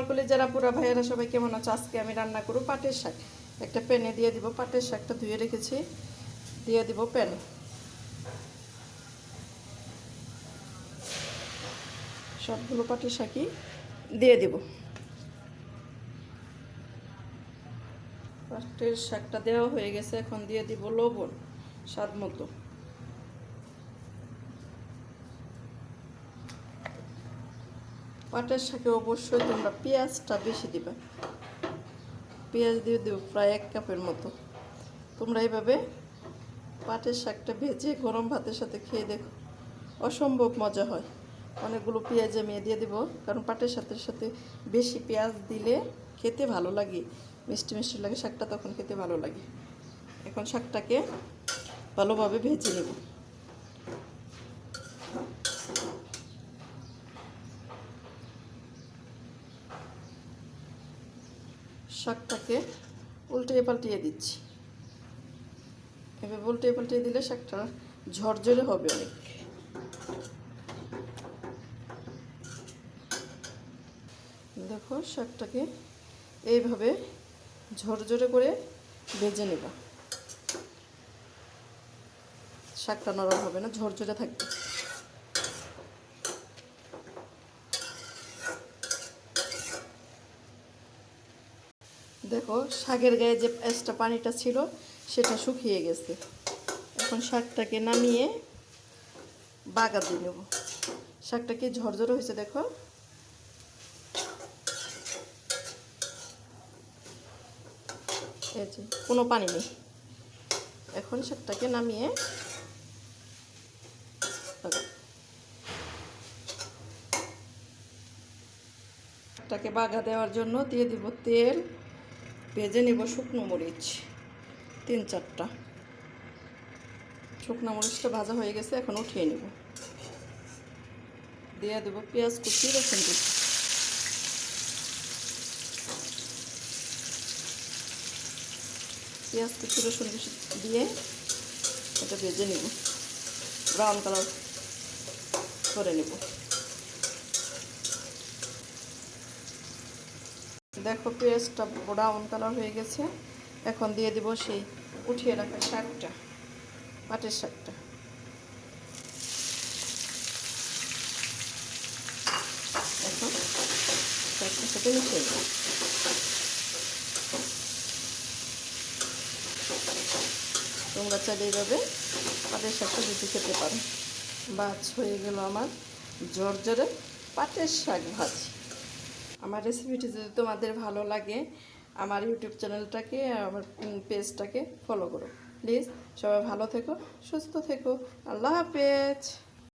কলিজারা পুরা ভাইয়েরা সবাই কেমন আছে? আজকে আমি রান্না করব পাটের শাক। একটা প্যানে দিয়ে দিব, পাটের শাকটা ধুয়ে রেখেছি, দিয়ে দিব প্যানে। সবগুলো পাটের শাকই দিয়ে দিব। পাটের শাকটা দেওয়া হয়ে গেছে, এখন দিয়ে দিব লবণ স্বাদ মতো। পাটের শাকে অবশ্যই তোমরা পেঁয়াজটা বেশি দিবে, পেঁয়াজ দিয়ে দেবো প্রায় 1 কাপের মতো। তোমরা এইভাবে পাটের শাকটা ভেজে গরম ভাতের সাথে খেয়ে দেখো, অসম্ভব মজা হয়। অনেকগুলো পেঁয়াজ আমি দিয়ে দেবো, কারণ পাটের সাথে বেশি পেঁয়াজ দিলে খেতে ভালো লাগে, মিষ্টি মিষ্টি লাগে শাকটা, তখন খেতে ভালো লাগে। এখন শাকটাকে ভালোভাবে ভেজে নেব। শাকটাকে উল্টিয়ে পাল্টিয়ে দিচ্ছি। এভাবে উল্টিয়ে পাল্টিয়ে দিলে শাকটা ঝরঝরে হবে অনেক। দেখো শাকটাকে এইভাবে ঝরঝরে করে ভেজে নেব। শাকটা নরম হবে না, ঝরঝরে থাকবে। দেখো শাকের গায়ে যে এক্সট্রা পানিটা ছিল সেটা শুকিয়ে গেছে। এখন শাকটাকে নামিয়ে বাগা দিয়ে নেব। শাকটা কি ঝরঝরে হয়েছে দেখো। এই যে কোনো পানি নেই। এখন শাকটাকে নামিয়ে শাকটাকে বাগা দেওয়ার জন্য দিয়ে দিব তেল, ভেজে নিব শুকনো মরিচ 3-4টা। শুকনো মরিচটা ভাজা হয়ে গেছে, এখন উঠিয়ে নেব। দিয়ে দেব পেঁয়াজ কুচি, রসুন কুচি। পেঁয়াজ কুচি রসুন কুচি দিয়ে এটা ভেজে নিব, ব্রাউন কালার করে নেব। দেখো পেঁয়াজটা ব্রাউন কালার হয়ে গেছে, এখন দিয়ে দিব সেই উঠিয়ে রাখা শাকটা, পাটের শাকটা। এখন শাকটার সাথে মিশিয়ে দেব। তোমরা চাইলে এইভাবে পাটের শাকটা বেশি খেতে পারো। বাছ হয়ে গেল আমার ঝরঝরে পাটের শাক ভাজি। আমার রেসিপিটি যদি তোমাদের ভালো লাগে, আমার ইউটিউব চ্যানেলটাকে, আমার পেজটাকে ফলো করো প্লিজ। সবাই ভালো থেকো, সুস্থ থেকো। আল্লাহ হাফেজ।